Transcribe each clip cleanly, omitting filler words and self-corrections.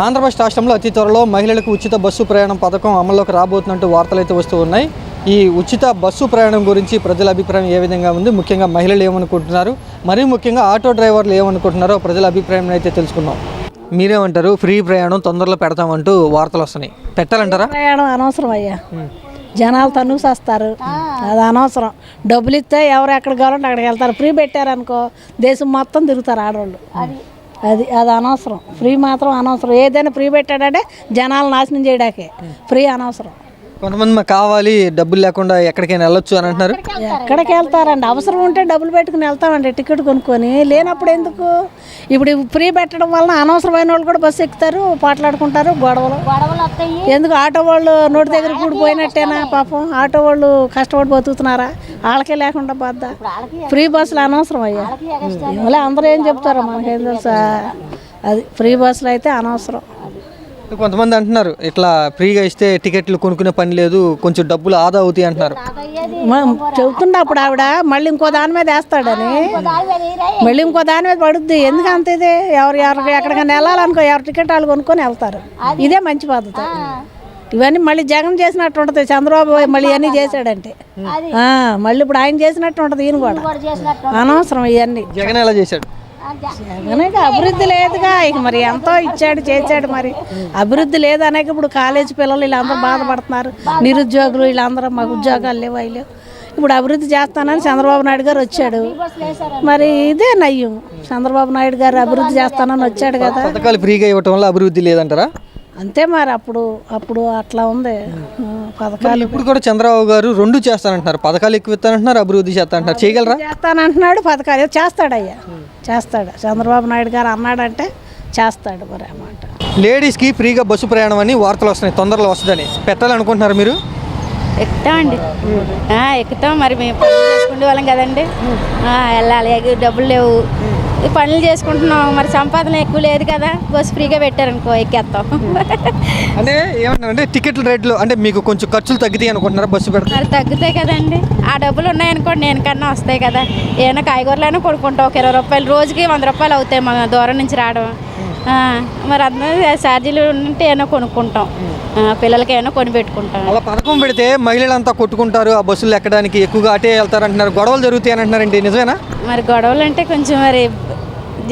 ఆంధ్రప్రదేశ్ రాష్ట్రంలో అతి త్వరలో మహిళలకు ఉచిత బస్సు ప్రయాణం పథకం అమల్లోకి రాబోతున్నట్టు వార్తలు అయితే వస్తూ ఉన్నాయి. ఈ ఉచిత బస్సు ప్రయాణం గురించి ప్రజల అభిప్రాయం ఏ విధంగా ఉంది, ముఖ్యంగా మహిళలు ఏమనుకుంటున్నారు, మరీ ముఖ్యంగా ఆటో డ్రైవర్లు ఏమనుకుంటున్నారో ప్రజల అభిప్రాయం అయితే తెలుసుకుందాం. మీరేమంటారు? ఫ్రీ ప్రయాణం తొందరలో పెడతామంటూ వార్తలు వస్తున్నాయి, పెట్టాలంటారా? ప్రయాణం అనవసరం అయ్యా, జనాలు తనుసేస్తారు, అది అనవసరం. డబ్బులు ఇస్తే ఎవరు ఎక్కడ కావాలంటే అక్కడికి వెళ్తారు. ఫ్రీ పెట్టారనుకో దేశం మొత్తం తిరుగుతారు ఆడవాళ్ళు. అది అనవసరం. ఫ్రీ మాత్రం అనవసరం. ఏదైనా ఫ్రీ పెట్టాడంటే జనాలు నాశనం చేయడాకే. ఫ్రీ అనవసరం. కొంతమంది మాకు కావాలి, డబ్బులు లేకుండా ఎక్కడికైనా వెళ్ళొచ్చు అని అంటున్నారు. ఎక్కడికి వెళ్తారండి? అవసరం ఉంటే డబ్బులు పెట్టుకుని వెళ్తామండి, టికెట్ కొనుక్కొని. లేనప్పుడు ఎందుకు? ఇప్పుడు ఫ్రీ పెట్టడం వలన అనవసరమైన వాళ్ళు కూడా బస్సు ఎక్కుతారు, పాటలాడుకుంటారు, గొడవలు. ఎందుకు? ఆటో వాళ్ళు నోటి దగ్గర కూడిపోయినట్టేనా? పాపం ఆటో వాళ్ళు కష్టపడి బతుకుతున్నారా? వాళ్ళకే లేకుండా పోద్దా? ఫ్రీ బస్సులు అనవసరం అయ్యా. ఇలా అందరూ ఏం చెప్తారో మనకేం తెలుసా? అది ఫ్రీ బస్సులు అయితే అనవసరం. కొంతమంది అంటున్నారు ఇట్లా ఫ్రీగా ఇస్తే టికెట్లు కొనుక్కునే పని లేదు, కొంచెం డబ్బులు ఆదా అవుతాయి అంటున్నారు. చెబుతుండే అప్పుడు ఆవిడ మళ్ళీ ఇంకో దాని మీద వేస్తాడని, మళ్ళీ ఇంకో దాని మీద పడుద్ది. ఎందుకు అంత ఇది? ఎవరు ఎక్కడికైనా వెళ్ళాలనుకో ఎవరు టికెట్ వాళ్ళు కొనుక్కొని వెళ్తారు. ఇదే మంచి పద్ధతి. ఇవన్నీ మళ్ళీ జగన్ చేసినట్టు ఉంటుంది. చంద్రబాబు మళ్ళీ ఇవన్నీ చేశాడంటే మళ్ళీ ఇప్పుడు ఆయన చేసినట్టు ఉంటుంది. ఈయన కూడా అనవసరం ఇవన్నీ. జగన్ ఎలా చేశాడు? జగన్ అభివృద్ధి లేదుగా. ఇక మరి ఎంతో ఇచ్చాడు, చేశాడు. మరి అభివృద్ధి లేదు అనేక ఇప్పుడు కాలేజీ పిల్లలు వీళ్ళందరూ బాధపడుతున్నారు. నిరుద్యోగులు వీళ్ళందరూ మాకు ఉద్యోగాలు లేవు, అవి లేవు. ఇప్పుడు అభివృద్ధి చేస్తానని చంద్రబాబు నాయుడు గారు వచ్చాడు. మరి ఇదే నయ్యం. చంద్రబాబు నాయుడు గారు అభివృద్ధి చేస్తానని వచ్చాడు కదా. పథకాలు ఫ్రీగా ఇవ్వటం వల్ల అభివృద్ధి లేదంటారా? అంతే మరి. అప్పుడు అట్లా ఉంది పథకాలు. ఇప్పుడు కూడా చంద్రబాబు గారు రెండు చేస్తానంటున్నారు. పథకాలు ఎక్కువ ఇస్తానంటున్నారు, అభివృద్ధి చేస్తానంటున్నారు. చేయగలరా? చేస్తానంటున్నాడు. పథకాలు చేస్తాడయ్యా, చేస్తాడు. చంద్రబాబు నాయుడు గారు అన్నాడంటే చేస్తాడు. మరి అన్నమాట. లేడీస్కి ఫ్రీగా బస్సు ప్రయాణం అని వార్తలు వస్తున్నాయి, తొందరలో వస్తుందని. పెట్టాలనుకుంటున్నారు మీరు? ఎక్కుతామండి, ఎక్కుతాం. మరి మేము పనులు చేసుకునే వాళ్ళం కదండి, వెళ్ళాలి. డబ్బులు లేవు, పనులు చేసుకుంటున్నాం. మరి సంపాదన ఎక్కువ లేదు కదా, బస్సు ఫ్రీగా పెట్టారనుకో ఎక్కేస్తాం. అంటే ఏమన్నారంటే టికెట్ల రేట్లు అంటే మీకు కొంచెం ఖర్చులు తగ్గుతాయి అనుకుంటున్నారా బస్సు పెడితే? మరి తగ్గుతాయి కదండి. ఆ డబ్బులు ఉన్నాయనుకోండి, నేను కన్నా వస్తాయి కదా. ఏమైనా కాయగూరలైనా కొనుక్కుంటాం. ఒక 20 రూపాయలు, రోజుకి 100 రూపాయలు అవుతాయి మన దూరం నుంచి రావడం. మరి అందరూ ఛార్జీలు ఉంటే ఏమైనా కొనుక్కుంటాం, పిల్లలకి ఏమైనా కొని పెట్టుకుంటాం. అలా పథకం పెడితే మహిళలంతా కొట్టుకుంటారు, ఆ బస్సులు ఎక్కడానికి ఎక్కువగా అటే వెళ్తారు అంటున్నారు. గొడవలు జరుగుతాయి అని అంటున్నారండి, నిజమేనా? మరి గొడవలు అంటే కొంచెం మరి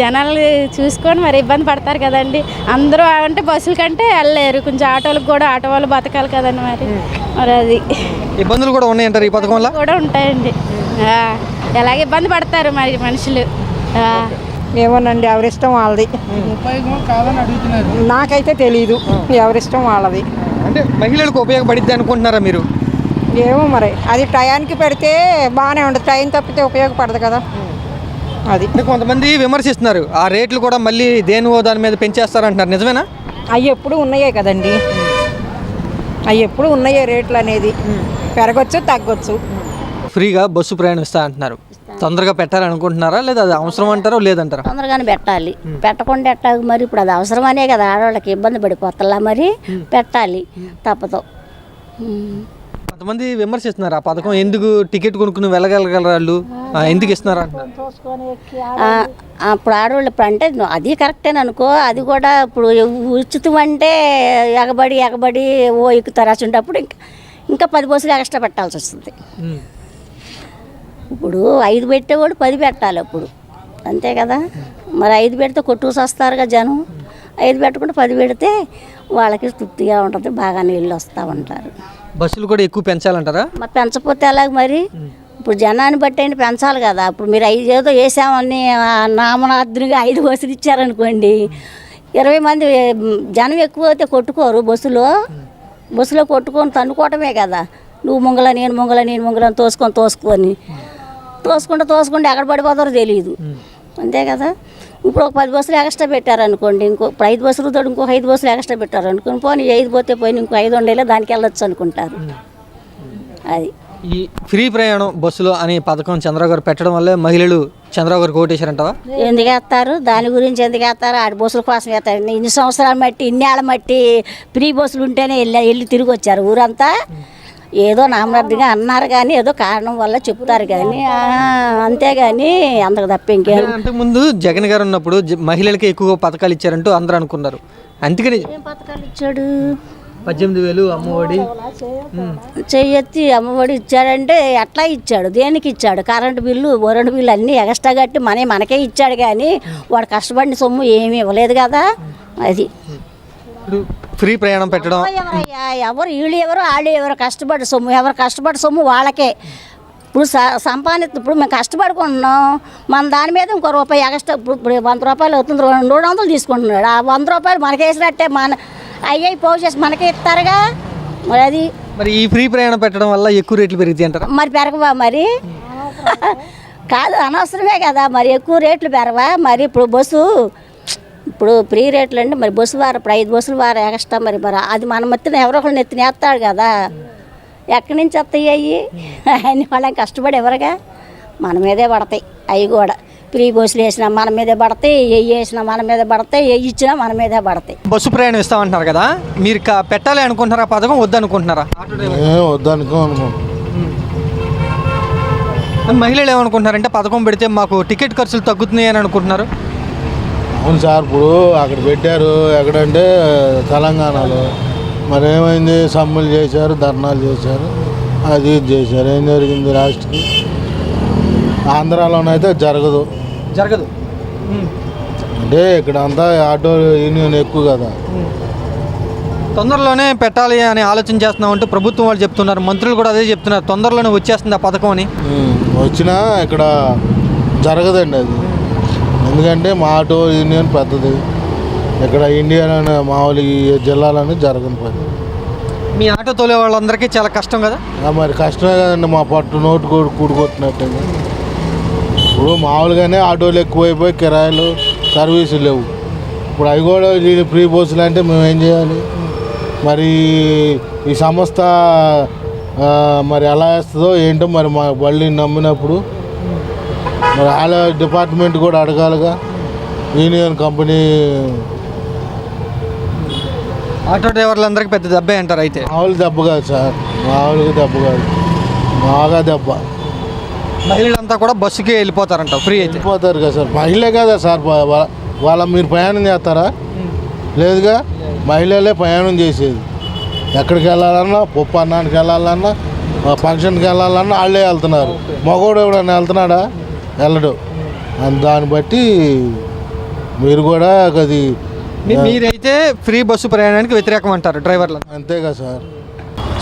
జనాలు చూసుకొని మరి ఇబ్బంది పడతారు కదండి. అందరూ అంటే బస్సుల కంటే వెళ్ళలేరు. కొంచెం ఆటోలకు కూడా ఆటో వాళ్ళు బతకాలి కదండి. మరి అది ఇబ్బందులు కూడా ఉన్నాయంటారు ఈ పథకం వల్ల? కూడా ఉంటాయండి. ఎలాగ ఇబ్బంది పడతారు మరి మనుషులు. ఏమోనండి, ఎవరిష్టం వాళ్ళది. నాకైతే తెలీదు, ఎవరిష్టం వాళ్ళది. అంటే మహిళలకు ఉపయోగపడిద్ది అనుకుంటున్నారా మీరు? ఏమో మరి, అది టయానికి పెడితే బాగానే ఉంటుంది. టైం తప్పితే ఉపయోగపడదు కదా. అది కొంతమంది విమర్శిస్తున్నారు, ఆ రేట్లు కూడా మళ్ళీ దేనివో దాని మీద పెంచేస్తారంటున్నారు, నిజమేనా? అవి ఎప్పుడు ఉన్నాయే కదండి, అవి ఎప్పుడు ఉన్నాయే. రేట్లు అనేది పెరగచ్చు, తగ్గొచ్చు. ఫ్రీగా బస్సు ప్రయాణం ఇస్తా అంటున్నారు, తొందరగా పెట్టాలనుకుంటున్నారా లేదా అది అవసరం అంటారో లేదంటారా? తొందరగానే పెట్టాలి. పెట్టకుండా ఎట్టాగు మరి? ఇప్పుడు అది అవసరమనే కదా, ఆడవాళ్ళకి ఇబ్బంది పడిపోతలా. మరి పెట్టాలి, తప్పదు. కొంతమంది విమర్శిస్తున్నారు, ఆ పథకం ఎందుకు టికెట్ కొనుక్కుని వెళ్ళగలగలరు వాళ్ళు, ఎందుకు ఇస్తున్నారు అంటున్నారు. అప్పుడు ఆడవాళ్ళు ఇప్పుడు అంటే అది కరెక్టేననుకో. అది కూడా ఇప్పుడు ఉచితం అంటే ఎగబడి ఓ ఎక్కుతారు. అసలు ఇంకా 10 బస్సులు ఎక్స్ట్రా పెట్టాల్సి వస్తుంది. ఇప్పుడు 5 పెట్టేవాడు 10 పెట్టాలి అప్పుడు, అంతే కదా. మరి 5 పెడితే కొట్టుకు వస్తారుగా జనం. 5 పెట్టకుండా 10 పెడితే వాళ్ళకి తృప్తిగా ఉంటుంది, బాగా నీళ్ళు వస్తూ ఉంటారు. బస్సులు కూడా ఎక్కువ పెంచాలంటారా? మరి పెంచకపోతే ఎలాగ మరి? ఇప్పుడు జనాన్ని బట్టి అయినా పెంచాలి కదా. ఇప్పుడు మీరు 5 ఏదో వేసామని నామనార్థునిగా 5 బస్సులు ఇచ్చారనుకోండి, 20 మంది జనం ఎక్కువ అయితే కొట్టుకోరు. బస్సులో కొట్టుకొని తన్నుకోవటమే కదా. నువ్వు ముంగల నేను ముంగల తోసుకుంటే ఎక్కడ పడిపోతారో తెలియదు, అంతే కదా. ఇప్పుడు ఒక 10 బస్సులు ఎక్స్ట్రా పెట్టారనుకోండి, ఇప్పుడు 5 బస్సులు తోడు ఇంకో 5 బస్సులు ఎక్స్ట్రా పెట్టారనుకోండి, పోనీ 5 పోతే పోయి ఇంకో 5 ఉండేలా దానికి వెళ్ళొచ్చు అనుకుంటారు. అది ఈ ఫ్రీ ప్రయాణం బస్సులో అనే పథకం చంద్రబాబు గారు పెట్టడం వల్ల మహిళలు చంద్రబాబు గారు ఓటేశారంటావా? ఎందుకు వేస్తారు? దాని గురించి ఎందుకు వేస్తారు? ఆడి బస్సుల కోసం వేస్తారు. ఇన్ని సంవత్సరాలు మట్టి, ఇన్ని ఏళ్ళ మట్టి ఫ్రీ బస్సులు ఉంటేనే వెళ్ళి తిరిగి వచ్చారు ఊరంతా. ఏదో నామనార్థంగా అన్నారు కానీ ఏదో కారణం వల్ల చెప్తారు కానీ, అంతేగాని అంతకు తప్ప ఇంకేం. అంతకుముందు జగన్ గారు ఉన్నప్పుడు మహిళలకి ఎక్కువ పథకాలు ఇచ్చారంటూ అందరూ అనుకున్నారు. అందుకని ఏం పథకాలు ఇచ్చాడు? 18,000 అమ్మఒడి చెయ్యెత్తి అమ్మఒడి ఇచ్చాడంటే ఎట్లా ఇచ్చాడు? దేనికి ఇచ్చాడు? కరెంటు బిల్లు, కరెంటు బిల్లు అన్నీ ఎక్స్ట్రా కట్టి మనకే ఇచ్చాడు, కానీ వాడు కష్టపడిన సొమ్ము ఏమీ ఇవ్వలేదు కదా. అది ఇప్పుడు ఫ్రీ ప్రయాణం పెట్టడం ఎవరయ్యా? ఎవరు వీళ్ళు ఎవరు వాళ్ళు ఎవరు? కష్టపడి సొమ్ము, ఎవరు కష్టపడి సొమ్ము వాళ్ళకే. ఇప్పుడు సంపాదించి ఇప్పుడు మేము కష్టపడుకుంటున్నాం, మన దాని మీద ఇంకో రూపాయి ఎక్స్ట్రా. ఇప్పుడు 100 రూపాయలు అవుతుంది, 200 తీసుకుంటున్నాడు. ఆ 100 రూపాయలు మనకేసినట్టే, మన అయ్యాయి పోగు చేసి మనకే ఇస్తారుగా. మరి అది మరి ఈ ఫ్రీ ప్రయాణం పెట్టడం వల్ల ఎక్కువ రేట్లు పెరుగుతాయి అంటారా? మరి పెరగవా? మరి కాదు, అనవసరమే కదా. మరి ఎక్కువ రేట్లు పెరగవా? మరి ఇప్పుడు ఫ్రీ రేట్లు అండి, మరి బస్సు వారు ఇప్పుడు 5 బస్సులు వారు ఎక్స్ట్రా. మరి అది మన మత్తిన ఎవరో ఒకళ్ళు నెత్తినేస్తాడు కదా. ఎక్కడి నుంచి వస్తాయి అవి? అన్ని వాళ్ళకి కష్టపడి ఎవరుగా మన మీదే పడతాయి. అవి కూడా ఫ్రీ బస్సులు వేసినా మన మీదే పడతాయి, వేసినా మన మీద పడతాయి, ఇచ్చినా మన మీదే పడతాయి. బస్సు ప్రయాణం ఇస్తామంటున్నారు కదా, మీరు పెట్టాలి అనుకుంటున్నారా పథకం? వద్దనుకుంటున్నారా? మహిళలు ఏమనుకుంటున్నారంటే పథకం పెడితే మాకు టికెట్ ఖర్చులు తగ్గుతున్నాయి అని అనుకుంటున్నారు. అవును సార్, ఇప్పుడు అక్కడ పెట్టారు. ఎక్కడంటే తెలంగాణలో. మరి ఏమైంది? సమ్మెలు చేశారు, ధర్నాలు చేశారు, అది ఇది చేశారు. ఏం జరిగింది? లాస్ట్కి ఆంధ్రాలోనైతే జరగదు. అంటే ఇక్కడ అంతా ఆటో యూనియన్ ఎక్కువ కదా. తొందరలోనే పెట్టాలి అని ఆలోచన చేస్తున్నామంటూ ప్రభుత్వం వాళ్ళు చెప్తున్నారు, మంత్రులు కూడా అదే చెప్తున్నారు, తొందరలోనే వచ్చేస్తుంది ఆ పథకం అని. వచ్చినా ఇక్కడ జరగదండి అది. ఎందుకంటే మా ఆటో యూనియన్ పెద్దది. ఇక్కడ ఇండియాలోనే మామూలు ఈ జిల్లాలోనే జరగని పని. మీ ఆటో తోలే వాళ్ళందరికీ చాలా కష్టం కదా. మరి కష్టమే కదండి, మా పట్టు నోటు కూడుకొట్టినట్టు. ఇప్పుడు మామూలుగానే ఆటోలు ఎక్కువైపోయి కిరాయిలు, సర్వీసులు లేవు. ఇప్పుడు అవి కూడా ఫ్రీ బస్సులు అంటే మేము ఏం చేయాలి? మరి ఈ సంస్థ మరి ఎలా వేస్తుందో ఏంటో. మరి మా బళ్ళని నమ్మినప్పుడు మరి వాళ్ళ డిపార్ట్మెంట్ కూడా అడగాలిగా. యూనియన్ కంపెనీ ఆటో డ్రైవర్లందరికీ పెద్ద దెబ్బే అంటారు అయితే. మామూలు దెబ్బ కాదు సార్, మామూలుగా దెబ్బ కాదు, బాగా దెబ్బ. మహిళలంతా కూడా బస్సుకే వెళ్ళిపోతారంట ఫ్రీ అయితే. వెళ్ళిపోతారు కదా సార్. మహిళే కదా సార్ వాళ్ళ మీరు ప్రయాణం చేస్తారా? లేదుగా. మహిళలే ప్రయాణం చేసేది. ఎక్కడికి వెళ్ళాలన్నా, పప్పు అన్నానికి వెళ్ళాలన్నా, ఫంక్షన్కి వెళ్ళాలన్నా వాళ్ళే వెళ్తున్నారు. మగవాడు ఎవడన్నా వెళ్తున్నాడా? వెళ్ళడు. దాన్ని బట్టి మీరు కూడా అది. మీరైతే ఫ్రీ బస్సు ప్రయాణానికి వ్యతిరేకం అంటారు డ్రైవర్లు? అంతేగా సార్.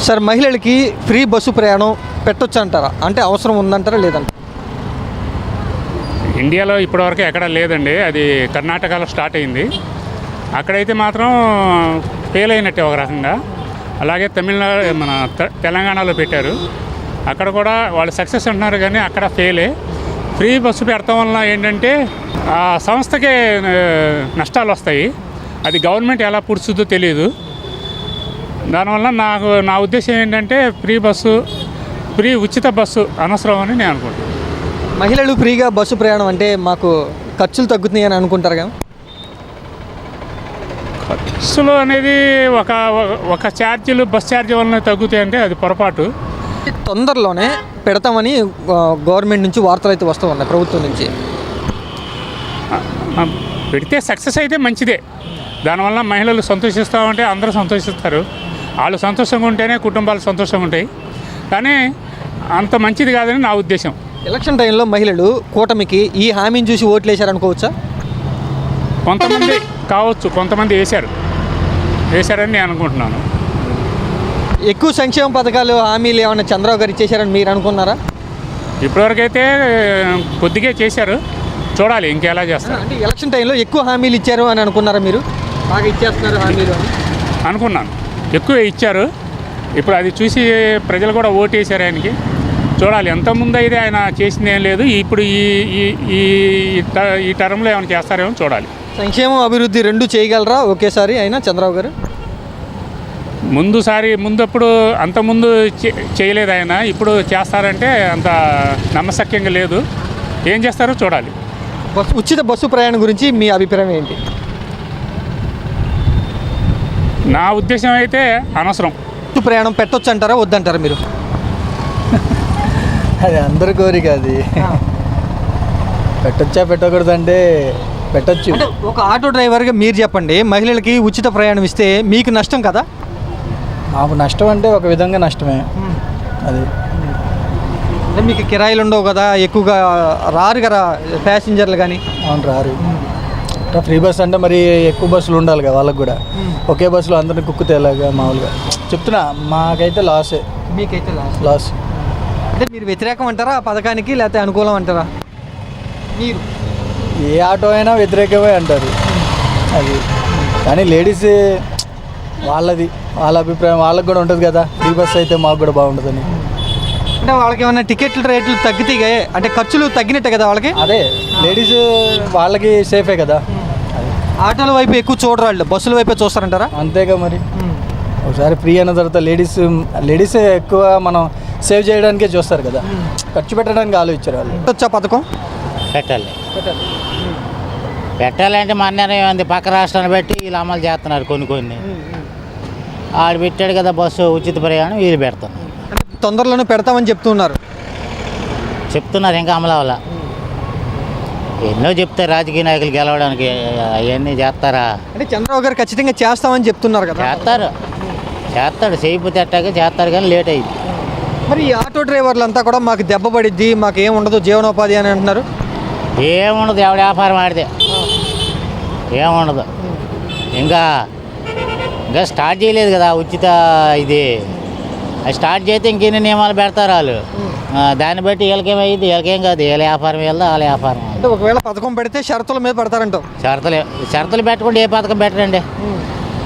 సార్, మహిళలకి ఫ్రీ బస్సు ప్రయాణం పెట్టొచ్చు అంటారా? అంటే అవసరం ఉందంటారా లేదంటారా? ఇండియాలో ఇప్పటివరకు ఎక్కడ లేదండి. అది కర్ణాటకలో స్టార్ట్ అయింది. అక్కడైతే మాత్రం ఫెయిల్ అయినట్టే ఒక రకంగా. అలాగే తమిళనాడు, మన తెలంగాణలో పెట్టారు. అక్కడ కూడా వాళ్ళు సక్సెస్ అంటున్నారు, కానీ అక్కడ ఫెయిలే. ఫ్రీ బస్సు పెడతాం వల్ల ఏంటంటే ఆ సంస్థకే నష్టాలు వస్తాయి. అది గవర్నమెంట్ ఎలా పుడుస్తుందో తెలియదు. దానివల్ల నా ఉద్దేశం ఏంటంటే ఫ్రీ ఉచిత బస్సు అనవసరం అని నేను అనుకుంటున్నాను. మహిళలు ఫ్రీగా బస్సు ప్రయాణం అంటే మాకు ఖర్చులు తగ్గుతున్నాయి అని అనుకుంటారు కదా. ఖర్చులు అనేది ఒక ఛార్జీలు, బస్ ఛార్జీ వలన తగ్గుతాయి అంటే అది పొరపాటు. తొందరలోనే పెడతామని గవర్నమెంట్ నుంచి వార్తలు అయితే వస్తూ ఉన్నాయి, ప్రభుత్వం నుంచి. పెడితే సక్సెస్ అయితే మంచిదే. దానివల్ల మహిళలు సంతోషిస్తామంటే అందరూ సంతోషిస్తారు. వాళ్ళు సంతోషంగా ఉంటేనే కుటుంబాలు సంతోషంగా ఉంటాయి. కానీ అంత మంచిది కాదని నా ఉద్దేశం. ఎలక్షన్ టైంలో మహిళలు కూటమికి ఈ హామీని చూసి ఓట్లు వేశారనుకోవచ్చా? కొంతమంది కావచ్చు, కొంతమంది వేశారని నేను అనుకుంటున్నాను. ఎక్కువ సంక్షేమ పథకాలు, హామీలు ఏమైనా చంద్రబాబు గారు ఇచ్చేశారని మీరు అనుకున్నారా? ఇప్పటివరకైతే కొద్దిగా చేశారు, చూడాలి ఇంకెలా చేస్తారు. అంటే ఎలక్షన్ టైంలో ఎక్కువ హామీలు ఇచ్చారు అని అనుకున్నారా మీరు? బాగా ఇచ్చేస్తున్నారు హామీలు అని అనుకున్నాను. ఎక్కువ ఇచ్చారు. ఇప్పుడు అది చూసి ప్రజలు కూడా ఓటు వేశారు ఆయనకి. చూడాలి. ఎంతముందు అయితే ఆయన చేసింది ఏం లేదు. ఇప్పుడు ఈ టర్మ్లో ఏమైనా చేస్తారేమో చూడాలి. సంక్షేమం, అభివృద్ధి రెండు చేయగలరా ఒకేసారి అయినా చంద్రబాబు గారు? ముందప్పుడు అంతకుముందు చేయలేదు ఆయన. ఇప్పుడు చేస్తారంటే అంత నమ్మశక్యంగా లేదు. ఏం చేస్తారో చూడాలి. ఉచిత బస్సు ప్రయాణం గురించి మీ అభిప్రాయం ఏంటి? నా ఉద్దేశం అయితే అనవసరం. బస్సు ప్రయాణం పెట్టొచ్చు అంటారా వద్దంటారా మీరు? అది అందరి కోరిక. అది పెట్టొచ్చా పెట్టకూడదు అంటే పెట్టచ్చు. అంటే ఒక ఆటో డ్రైవర్గా మీరు చెప్పండి, మహిళలకి ఉచిత ప్రయాణం ఇస్తే మీకు నష్టం కదా? మాకు నష్టం అంటే ఒక విధంగా నష్టమే అది. అంటే మీకు కిరాయిలు ఉండవు కదా, ఎక్కువగా రారు కదా ప్యాసింజర్లు కానీ. అవును, రారు. ఫ్రీ బస్ అంటే మరి ఎక్కువ బస్సులు ఉండాలి కదా వాళ్ళకి కూడా. ఒకే బస్సులో అందరిని కుక్కుతేలాగా మామూలుగా చెప్తున్నా, మాకైతే లాసే. మీకైతే లాస్. అంటే మీరు వ్యతిరేకం అంటారా ఆ పథకానికి, లేకపోతే అనుకూలం అంటారా? మీరు ఏ ఆటో అయినా వ్యతిరేకమే అంటారు అది. కానీ లేడీస్ వాళ్ళది, వాళ్ళ అభిప్రాయం వాళ్ళకి కూడా ఉంటుంది కదా, ఫ్రీ బస్ అయితే మాకు కూడా బాగుంటుందని. అంటే వాళ్ళకి ఏమైనా టికెట్ల రేట్లు తగ్గితే అంటే ఖర్చులు తగ్గినట్టే కదా వాళ్ళకి? అదే లేడీస్ వాళ్ళకి సేఫే కదా. ఆటోల వైపు ఎక్కువ చూడరు వాళ్ళు, బస్సుల వైపే చూస్తారంటారా? అంతేగా మరి. ఒకసారి ఫ్రీ అయిన తర్వాత లేడీసే ఎక్కువ మనం సేవ్ చేయడానికే చూస్తారు కదా, ఖర్చు పెట్టడానికి ఆలోచించారు వాళ్ళు. వచ్చా పథకం పెట్టాలంటే మన నిర్ణయం ఉంది. పక్క రాష్ట్రాన్ని బట్టి వీళ్ళు అమలు చేస్తున్నారు కొన్ని. ఆడు పెట్టాడు కదా బస్సు ఉచిత ప్రయాణం, వీళ్ళు పెడుతున్నారు. అంటే తొందరలోనే పెడతామని చెప్తున్నారు. ఇంకా అమలు అవ్వాల. ఎన్నో చెప్తారు రాజకీయ నాయకులు గెలవడానికి, అవన్నీ చేస్తారా? అంటే చంద్రబాబు గారు ఖచ్చితంగా చేస్తామని చెప్తున్నారు కదా. చేస్తాడు చేయకపోతే అట్టాగే చేస్తారు, కానీ లేట్ అయింది. మరి ఈ ఆటో డ్రైవర్లు అంతా కూడా మాకు దెబ్బ పడిద్ది, మాకు ఏం ఉండదు జీవనోపాధి అని అంటున్నారు. ఏముండదు, ఎవడ వ్యాపారం ఆడితే ఏముండదు. ఇంకా స్టార్ట్ చేయలేదు కదా ఉచిత ఇది. అది స్టార్ట్ చేస్తే ఇంకెన్ని నియమాలు పెడతారు వాళ్ళు. దాన్ని బట్టి వీళ్ళకేమైంది, వీళ్ళకేం కాదు. వీళ్ళ వ్యాపారం వెళ్దా వాళ్ళ వ్యాపారం. అంటే ఒకవేళ పథకం పెడితే షరతుల మీద పెడతారంటావు? షరతులు పెట్టకుండా ఏ పథకం పెట్టరండి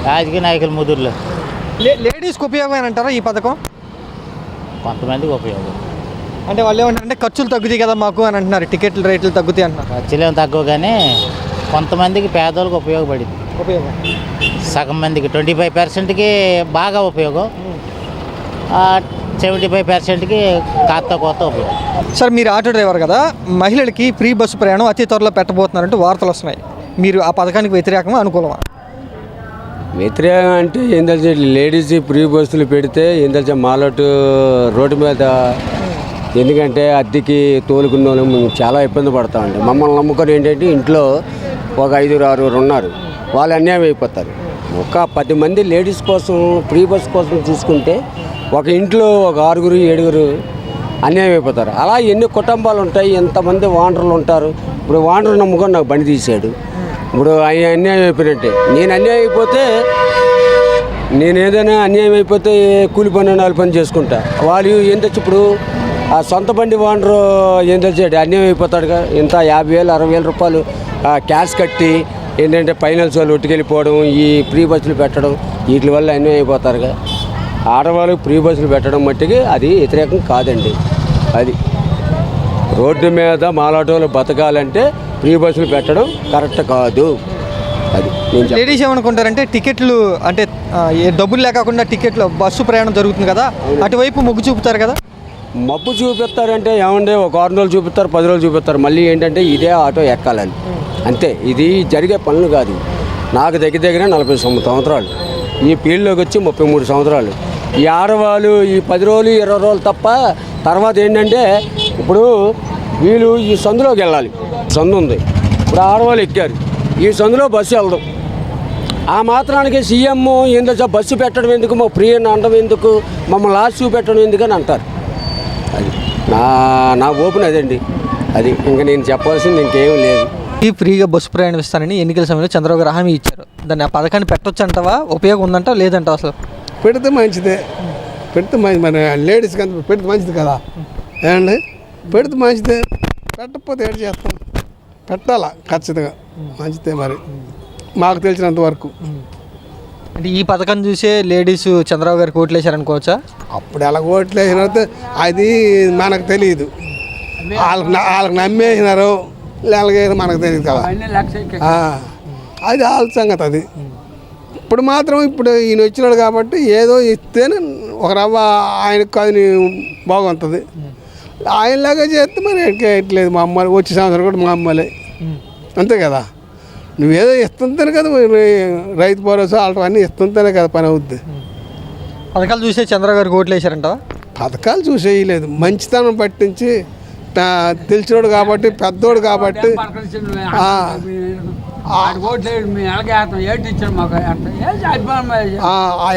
రాజకీయ నాయకులు ముదురులు. లేడీస్కి ఉపయోగం అంటారా ఈ పథకం? కొంతమందికి ఉపయోగం. అంటే వాళ్ళు ఏమంటారంటే ఖర్చులు తగ్గుతాయి కదా మాకు అని అంటున్నారు, టికెట్ల రేట్లు తగ్గుతాయి అంటున్నారు. ఖర్చులేం తక్కువ, కానీ కొంతమందికి పేదోళ్ళకి ఉపయోగపడింది. ఉపయోగం సగం మందికి 25%కి బాగా ఉపయోగం, 75%కి కొత్త ఉపయోగం. సార్ మీరు ఆటో డ్రైవర్ కదా, మహిళలకి ఫ్రీ బస్సు ప్రయాణం అతి త్వరలో పెట్టబోతున్నారంటూ వార్తలు వస్తున్నాయి. మీరు ఆ పథకానికి వ్యతిరేకమా అనుకూలమా? వ్యతిరేకం అంటే ఏం తెలిసి లేడీస్ ఫ్రీ బస్సులు పెడితే ఏం తెలిసి మాలోటు రోడ్డు మీద, ఎందుకంటే అద్దెకి తోలుకున్న వాళ్ళు మేము చాలా ఇబ్బంది పడతామండి. మమ్మల్ని నమ్ముకొని ఏంటంటే ఇంట్లో ఒక 5-6 ఉన్నారు, వాళ్ళు అన్యాయం అయిపోతారు. ఒక 10 మంది లేడీస్ కోసం ఫ్రీ బస్ కోసం చూసుకుంటే ఒక ఇంట్లో ఒక 6-7 అన్యాయం అయిపోతారు. అలా ఎన్ని కుటుంబాలు ఉంటాయి, ఎంతమంది వాండర్లు ఉంటారు. ఇప్పుడు వాండర్ నమ్ముకొని నాకు బండి తీశాడు, ఇప్పుడు ఆయన అన్యాయం అయిపోయినట్టే. నేను అన్యాయం అయిపోతే, నేను ఏదైనా అన్యాయం అయిపోతే కూలి పని 4 పని చేసుకుంటా. వాళ్ళు ఏం తెచ్చి ఇప్పుడు ఆ సొంత బండి వాండరు ఏం తెచ్చాడు అన్యాయం అయిపోతాడుగా. ఇంత 50,000-60,000 రూపాయలు క్యాష్ కట్టి ఏంటంటే ఫైనాన్స్ వాళ్ళు ఒట్టుకెళ్ళిపోవడం, ఈ ఫ్రీ బస్సులు పెట్టడం, వీటి వల్ల అన్యాయం అయిపోతారుగా. ఆడవాళ్ళకి ఫ్రీ బస్సులు పెట్టడం మట్టికి అది వ్యతిరేకం కాదండి. అది రోడ్డు మీద మాలాటోలు బతకాలంటే ఫ్రీ బస్సులు పెట్టడం కరెక్ట్ కాదు. అది లేడీస్ ఏమనుకుంటారంటే టికెట్లు అంటే డబ్బులు లేకుండా టికెట్లు బస్సు ప్రయాణం జరుగుతుంది కదా, అటువైపు మొగ్గు చూపుతారు కదా. మబ్బు చూపిస్తారంటే ఏమంటే ఒక 6 రోజులు చూపిస్తారు, 10 రోజులు చూపిస్తారు, మళ్ళీ ఏంటంటే ఇదే ఆటో ఎక్కాలని అంతే. ఇది జరిగే పనులు కాదు. నాకు దగ్గర 40 సంవత్సరాలు, ఈ ఫీల్డ్లోకి వచ్చి 33 సంవత్సరాలు. ఈ ఆడవాళ్ళు ఈ 10 రోజులు 20 రోజులు తప్ప తర్వాత ఏంటంటే ఇప్పుడు వీళ్ళు ఈ సందులోకి వెళ్ళాలి, సందు ఉంది, ఇప్పుడు ఆడవాళ్ళు ఎక్కారు, ఈ సందులో బస్సు వెళ్దాం. ఆ మాత్రానికి సీఎం ఏందో బస్సు పెట్టడం ఎందుకు, మా ఫ్రీ అని అనడం ఎందుకు, మమ్మల్ని లాస్ట్ చూపెట్టడం ఎందుకు అని అంటారు. అది నా ఓపెన్ అదండి. అది ఇంకా నేను చెప్పాల్సింది ఇంకేం లేదు. ఈ ఫ్రీగా బస్సు ప్రయాణం ఇస్తానని ఎన్నికల సమయంలో చంద్రబాబు గారు హామీ ఇచ్చారు. దాన్ని ఆ పథకాన్ని పెట్టొచ్చు అంటావా, ఉపయోగం ఉందంటావా లేదంటావా? అసలు పెడితే మంచిదే, పెడితే మంచి మన లేడీస్కి అంత పెడితే మంచిది కదా. ఏమండి పెడితే మంచిదే, పెట్టకపోతే ఏడు చేస్తాం, పెట్టాలా ఖచ్చితంగా మంచిదే. మరి మాకు తెలిసినంత వరకు అంటే ఈ పథకం చూసే లేడీస్ చంద్రబాబు గారికి ఓట్లు వేసారనుకోవచ్చా? అప్పుడు ఎలా ఓట్లు వేసినారైతే అది మనకు తెలియదు, వాళ్ళకి నమ్మేసినారు లేకపోతే మనకు తెలియదు కదా. అది వాళ్ళ సంగతి. అది ఇప్పుడు మాత్రం ఇప్పుడు ఈయన వచ్చినాడు కాబట్టి ఏదో ఇస్తేనే ఒక రవ్వ ఆయనకు అది బాగుంటుంది. ఆయనలాగా చేస్తే మరి ఎట్లేదు. మా అమ్మాయి వచ్చే సంవత్సరం కూడా మా అమ్మాయిలే అంతే కదా. నువ్వేదో ఇస్తుంటేనే కదా రైతు భరోసా అన్నీ ఇస్తుంటేనే కదా పని అవుద్ది. పథకాలు చూసే చంద్రబాబు గారికి ఓట్లు వేసారంటావా? పథకాలు చూసేయలేదు, మంచితనం పట్టించి తెలిసినోడు కాబట్టి, పెద్దోడు కాబట్టి ఆ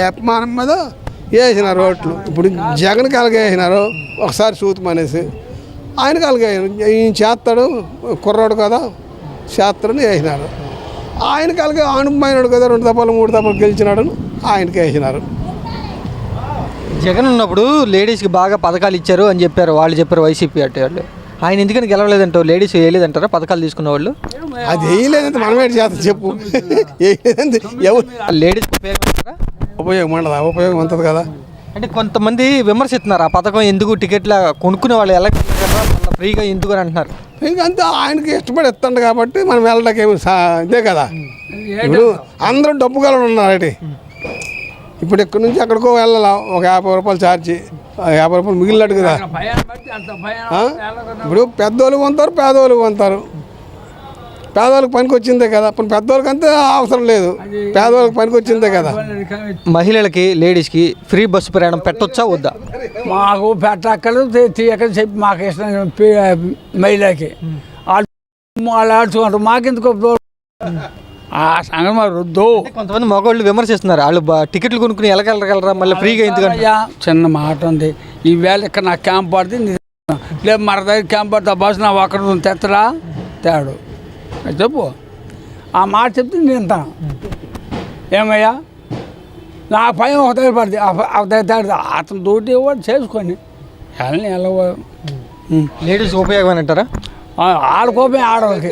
అభిమానం మీద వేసినారు ఓట్లు. ఇప్పుడు జగన్ కలిగి వేసినారు ఒకసారి చూతమనేసి, ఆయన కలిగి ఈయన చేస్తాడు కుర్రాడు కదా చేస్తాడని వేసినారు. ఆయన కలిగి అనుభవమైనాడు కదా, 2 దఫాలు 3 దఫాలు గెలిచినాడు, ఆయనకి వేసినారు. జగన్ ఉన్నప్పుడు లేడీస్కి బాగా పథకాలు ఇచ్చారు అని చెప్పారు, వాళ్ళు చెప్పారు వైసీపీ అంటే వాళ్ళు. ఆయన ఎందుకని గెలవలేదంటారు? లేడీస్ వేయలేదంటారా పథకాలు తీసుకున్న వాళ్ళు? అది వేయలేదంటే మనమే చేస్తాం చెప్పు. వేయలేదంటే ఎవరు లేడీస్కి ఉపయోగం అంటారా? ఉపయోగం ఉండదా? ఉపయోగం ఉంటుంది కదా. అంటే కొంతమంది విమర్శిస్తున్నారు ఆ పథకం ఎందుకు టికెట్ల కొనుక్కునే వాళ్ళు ఎలా ఫ్రీగా ఎందుకు అని అంటున్నారు. ఇంకంతా ఆయనకి ఇష్టపడి ఇస్తాడు కాబట్టి మనం వెళ్ళడానికి ఏమి ఇదే కదా. ఇప్పుడు అందరూ డబ్బు కలవడం ఉన్నారు. ఇప్పుడు ఇక్కడి నుంచి ఎక్కడికో వెళ్ళాలా, ఒక 50 రూపాయలు ఛార్జీ, 50 రూపాయలు మిగిలినట్టు కదా. ఇప్పుడు పెద్దోళ్ళు కొంటారు, పేదోళ్ళు కొంటారు. పేదవాళ్ళకి పనికి వచ్చిందే కదా. ఇప్పుడు పెద్దవాళ్ళకి అంతే అవసరం లేదు, పేదవాళ్ళకి పనికి వచ్చిందే కదా. మహిళలకి లేడీస్కి ఫ్రీ బస్సు ప్రయాణం పెట్టొచ్చా వద్దా? మాకు పెట్టక్కర్లేదు, తీయకని చెప్పి మాకు ఇష్టం మహిళకి వాళ్ళు ఆడుచుకుంటారు, మాకెందుకు ఆ సంగతి మరి వద్దు. కొంతమంది మగవాళ్ళు విమర్శిస్తున్నారు, వాళ్ళు టికెట్లు కొనుక్కుని వెళ్ళగలరా మళ్ళీ ఫ్రీగా ఎందుకంటే. చిన్న మాట ఉంది, ఈవేళ ఇక్కడ నాకు క్యాంప్ పడుతుంది, లేదు మన దగ్గర క్యాంప్ పడితే బస్సు నా ఒక్కడు తెత్తరా తేడు చెప్పు. ఆ మాట చెప్తే నేను వింటాను. ఏమయ్యా నా పైన ఒక దగ్గర పడుతుంది, ఒక దగ్గర అతను దూటి ఇవ్వడు చేసుకొని వెళ్ళని ఎలా లేడీస్ ఉపయోగం అంటారా? ఆడుకోపోయి ఆడవాళ్ళకి